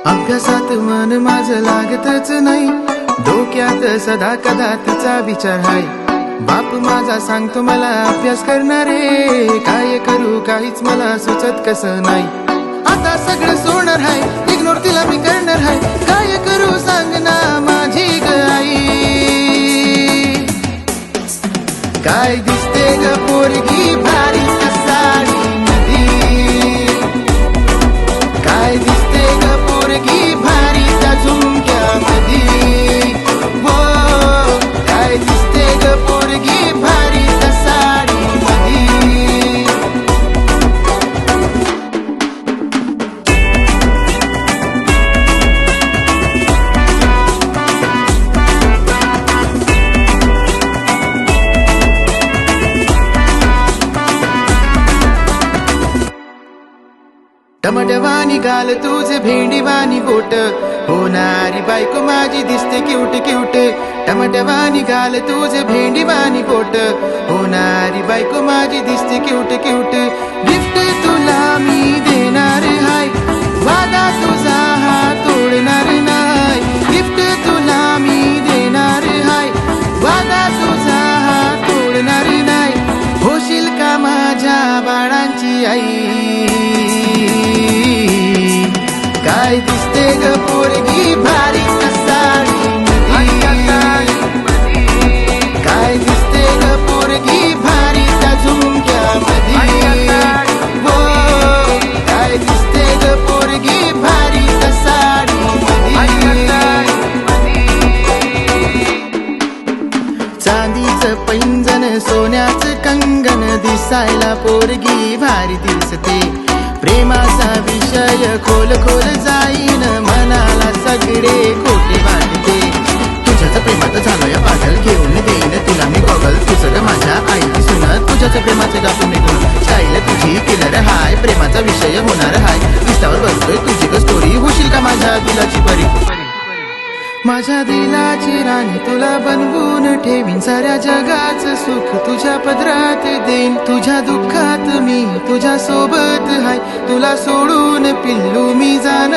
अभ्यासात मन माझं लागतच नाही, डोक्यात सदा कदा तिचा विचार हाय. बाप माझा सांगतो मला अभ्यास करणारे, काय करू काहीच मला सुचत कसं नाही. आता सगळं सोडणार हाय, इग्नोर तिला मी करणार हाय, काय करू सांग ना माझी ग आई. काय दिसते ग पोरगी भारी साडी मधी, काय दिसते ग पोरगी भारी त्या झुमक्यामधी. हो काय दिसते ग पोरगी भारी त्या साडी मधी. टमाटवानी गाल तुझे भेंडीवानी बोट, होणारी बायको माझी दिसते क्यूट क्यूट. टमाटवानी गाल तुझे भेंडीवानी बोट, होणारी बायको माझी दिसते क्यूट क्यूट. गिफ्ट तुला मी देणार हाय, वादा तुझा हा तोडणार नाही. गिफ्ट तुला मी देणार हाय, वादा तुझा हा तोडणार नाही. होशील का माझ्या बाळांची आई. काय दिसते ग पोरगी भारी साडी मधी, काय दिसते ग पोरगी भारी त्या झुमक्यामधी. हो काय दिसते ग पोरगी भारी त्या साडी मधी. चांदीचं पैंजन सोन्याचं कंगन, दिसायला पोरगी भारी दिसते. प्रेमाचा विषय खोल खोल जाईन, मनाला सगळे खोटे वाटते. तुझ्याच प्रेमात झालोय पागल, घेऊन देईन तुला मी गॉगल. तुझं ग माझ्या आईची सुन, तुझ्याच प्रेमाचे गापून निघून. स्टाईल तुझी किलर हाय, प्रेमाचा विषय होणार हाय. दिसावर बसतोय तुझी ग स्टोरी, होशील का माझ्या दिलाची परी. माझ्या दिलाची राणी तुला बनवून ठेवीन, साऱ्या जगाचं सुख तुझ्या पदरात देईन. तुझ्या दुःखात मी तुझ्या सोबत हाय, तुला सोडून पिल्लू मी जाणार